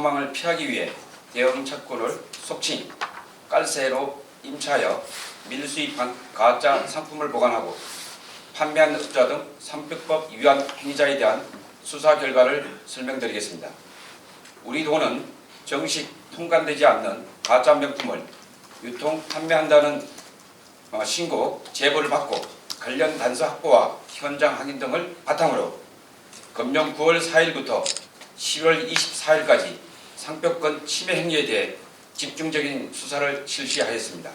망을 피하기 위해 대형 착고를 속칭 깔세로 임차하여 밀수입한 가짜 상품을 보관하고 판매한 업자 등 상표법 위반 행위자에 대한 수사 결과를 설명드리겠습니다. 우리 도는 정식 통관되지 않는 가짜 명품을 유통 판매한다는 신고, 제보를 받고 관련 단서 확보와 현장 확인 등을 바탕으로 금년 9월 4일부터 10월 24일까지 상표권 침해 행위에 대해 집중적인 수사를 실시하였습니다.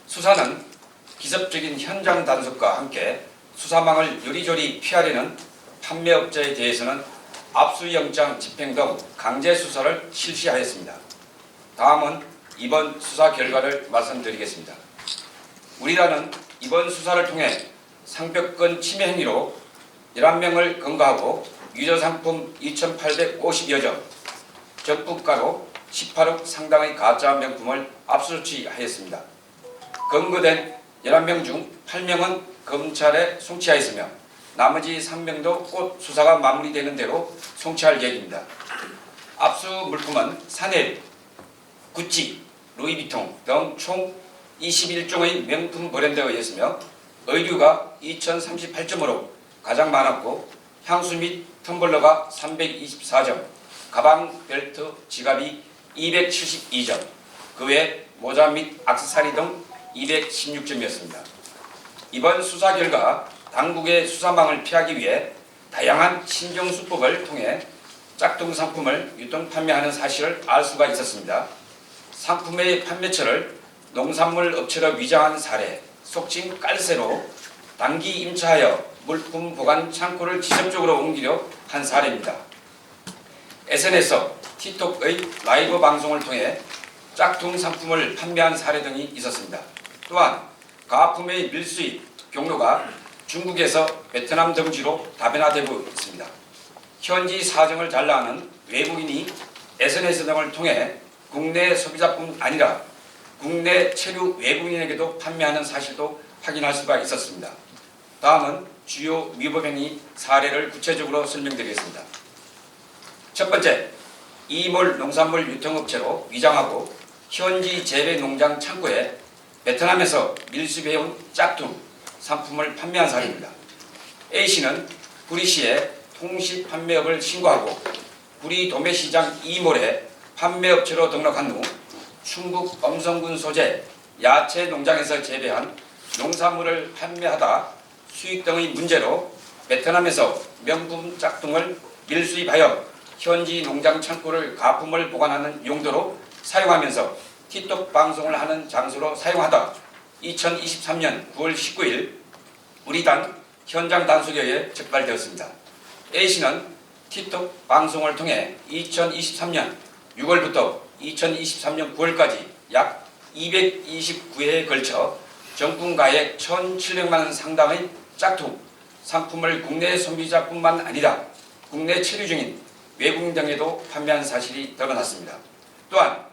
수사는 기습적인 현장 단속과 함께 수사망을 요리조리 피하려는 판매업자에 대해서는 압수영장 집행 등 강제 수사를 실시하였습니다. 다음은 이번 수사 결과를 말씀드리겠습니다. 우리 단은 이번 수사를 통해 상표권 침해 행위로 11명을 검거하고 유저상품 2,850여 점, 정품가로 18억 상당의 가짜 명품을 압수조치하였습니다. 검거된 11명 중 8명은 검찰에 송치하였으며 나머지 3명도 곧 수사가 마무리되는 대로 송치할 계획입니다. 압수 물품은 샤넬, 구찌, 루이비통 등 총 21종의 명품 브랜드였으며 의류가 2,038점으로 가장 많았고 향수 및 텀블러가 324점, 가방, 벨트, 지갑이 272점, 그 외 모자 및 액세서리 등 216점이었습니다. 이번 수사 결과 당국의 수사망을 피하기 위해 다양한 신종수법을 통해 짝퉁 상품을 유통 판매하는 사실을 알 수가 있었습니다. 상품의 판매처를 농산물 업체로 위장한 사례, 속칭 깔세로 단기 임차하여 물품 보관 창고를 지속적으로 옮기려 한 사례입니다. SNS, 틱톡의 라이브 방송을 통해 짝퉁 상품을 판매한 사례 등이 있었습니다. 또한 가품의 밀수입 경로가 중국에서 베트남 등지로 다변화되고 있습니다. 현지 사정을 잘 아는 외국인이 SNS 등을 통해 국내 소비자뿐 아니라 국내 체류 외국인에게도 판매하는 사실도 확인할 수가 있었습니다. 다음은 주요 위법행위 사례를 구체적으로 설명드리겠습니다. 첫 번째, 이몰 농산물 유통업체로 위장하고 현지 재배 농장 창고에 베트남에서 밀수해온 짝퉁 상품을 판매한 사례입니다. A씨는 구리시에 통시 판매업을 신고하고 구리 도매시장 이몰에 판매업체로 등록한 후 충북 엄성군 소재 야채 농장에서 재배한 농산물을 판매하다 수익 등의 문제로 베트남에서 명품 짝퉁을 밀수입하여 현지 농장 창고를 가품을 보관하는 용도로 사용하면서 틱톡 방송을 하는 장소로 사용하다 2023년 9월 19일 우리 단 현장 단속에 의해 적발되었습니다. A씨는 틱톡 방송을 통해 2023년 6월부터 2023년 9월까지 약 229회에 걸쳐 정품가액 1,700만 원 상당의 짝퉁 상품을 국내 소비자뿐만 아니라 국내 체류 중인 외국인 등에도 판매한 사실이 드러났습니다. 또한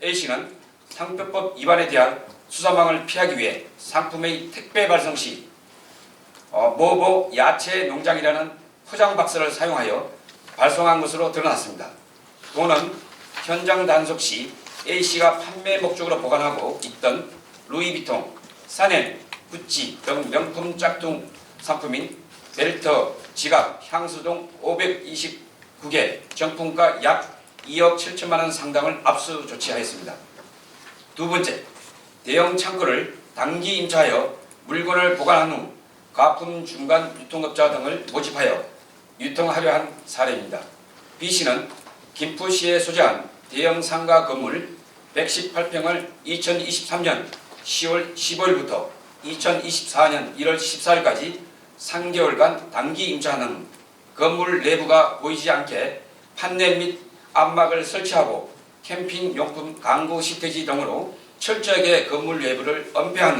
A씨는 상표법 위반에 대한 수사망을 피하기 위해 상품의 택배 발송 시 모보 야채 농장이라는 포장 박스를 사용하여 발송한 것으로 드러났습니다. 도는 현장 단속 시 A씨가 판매 목적으로 보관하고 있던 루이비통, 샤넬, 구찌 등 명품 짝퉁 상품인 벨트, 지갑, 향수 등 529개, 정품가 약 2억 7천만 원 상당을 압수 조치하였습니다. 두 번째, 대형 창고를 단기 임차하여 물건을 보관한 후 가품 중간 유통업자 등을 모집하여 유통하려 한 사례입니다. B씨는 김포시에 소재한 대형 상가 건물 118평을 2023년 10월 15일부터 2024년 1월 14일까지 3개월간 단기 임차한 후 건물 내부가 보이지 않게 판넬 및 암막을 설치하고 캠핑용품 강구 시트지 등으로 철저하게 건물 외부를 엄폐한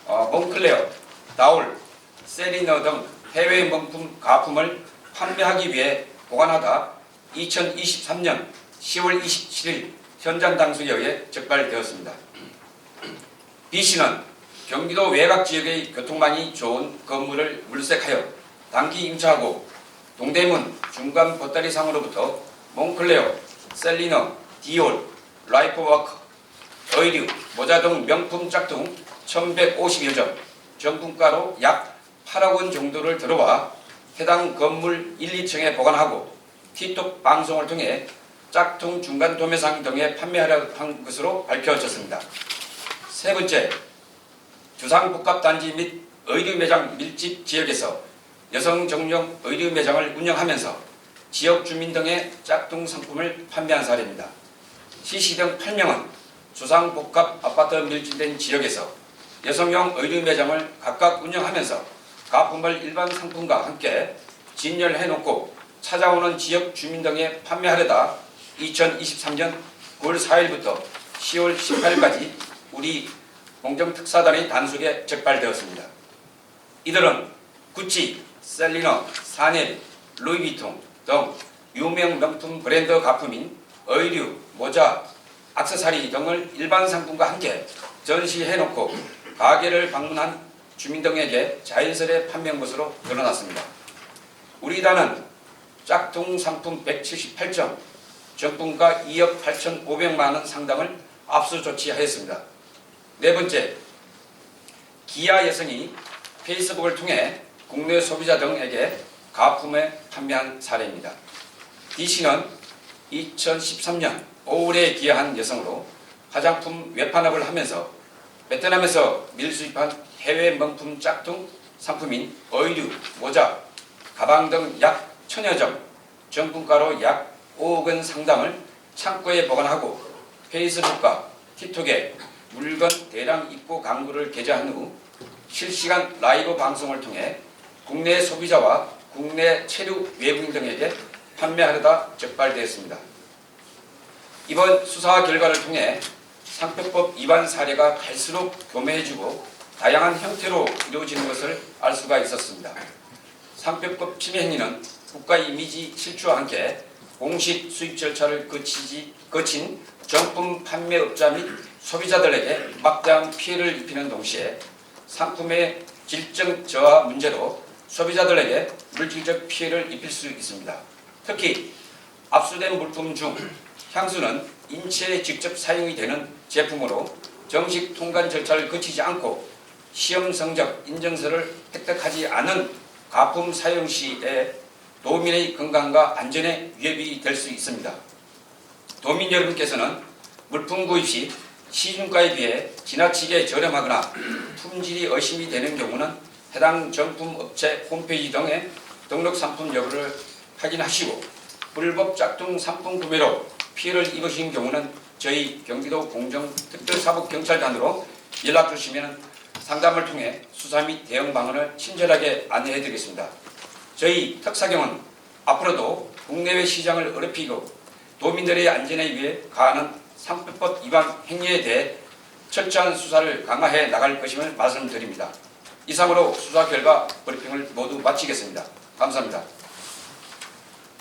후 몽클레어, 다올, 세리너 등 해외 명품 가품을 판매하기 위해 보관하다 2023년 10월 27일 현장 단속에 의해 적발되었습니다. B씨는 경기도 외곽 지역의 교통망이 좋은 건물을 물색하여 단기 임차하고 동대문 중간 보따리상으로부터 몽클레어, 셀리너, 디올, 라이프워크, 의류, 모자 등 명품 짝퉁 1150여 점, 정품가로 약 8억 원 정도를 들어와 해당 건물 1, 2층에 보관하고 틱톡 방송을 통해 짝퉁 중간 도매상 등에 판매하려 한 것으로 밝혀졌습니다. 세 번째, 주상복합단지 및 의류 매장 밀집 지역에서 여성 전용 의류 매장을 운영하면서 지역 주민 등의 짝퉁 상품을 판매한 사례입니다. 시시 등 8명은 주상복합 아파트 밀집된 지역에서 여성용 의류 매장을 각각 운영하면서 가품을 일반 상품과 함께 진열해놓고 찾아오는 지역 주민 등에 판매하려다 2023년 9월 4일부터 10월 18일까지 우리 공정특사단의 단속에 적발되었습니다. 이들은 구찌, 셀리너, 사넬, 루이비통 등 유명 명품 브랜드 가품인 의류, 모자, 액세서리 등을 일반 상품과 함께 전시해놓고 가게를 방문한 주민 등에게 자연스레 판매한 것으로 드러났습니다. 우리 단은 짝퉁 상품 178점, 정품가 2억 8,500만 원 상당을 압수 조치하였습니다. 네 번째, 기아 여성이 페이스북을 통해 국내 소비자 등에게 가품에 판매한 사례입니다. D씨는 2013년 5월에 기아한 여성으로 화장품 외판업을 하면서 베트남에서 밀수입한 해외 명품 짝퉁 상품인 의류, 모자, 가방 등 약 1000여 점, 정품가로 약 5억 원 상당을 창고에 보관하고 페이스북과 틱톡에 물건 대량 입고 광고를 게재한 후 실시간 라이브 방송을 통해 국내 소비자와 국내 체류 외국인 등에게 판매하려다 적발되었습니다. 이번 수사 결과를 통해 상표법 위반 사례가 갈수록 교묘해지고 다양한 형태로 이루어지는 것을 알 수가 있었습니다. 상표법 침해 행위는 국가 이미지 실추와 함께 공식 수입 절차를 거친 정품 판매업자 및 소비자들에게 막대한 피해를 입히는 동시에 상품의 질적 저하 문제로 소비자들에게 물질적 피해를 입힐 수 있습니다. 특히 압수된 물품 중 향수는 인체에 직접 사용이 되는 제품으로 정식 통관 절차를 거치지 않고 시험 성적 인증서를 획득하지 않은 가품 사용 시에 도민의 건강과 안전에 위협이 될 수 있습니다. 도민 여러분께서는 물품 구입 시 시중가에 비해 지나치게 저렴하거나 품질이 의심이 되는 경우는 해당 정품 업체 홈페이지 등의 등록 상품 여부를 확인하시고 불법 짝퉁 상품 구매로 피해를 입으신 경우는 저희 경기도 공정특별사법경찰관으로 연락 주시면 상담을 통해 수사 및 대응 방안을 친절하게 안내해 드리겠습니다. 저희 특사경은 앞으로도 국내외 시장을 어렵히고 도민들의 안전에 위해 가하는 상표법 위반 행위에 대해 철저한 수사를 강화해 나갈 것임을 말씀드립니다. 이상으로 수사 결과 브리핑을 모두 마치겠습니다. 감사합니다.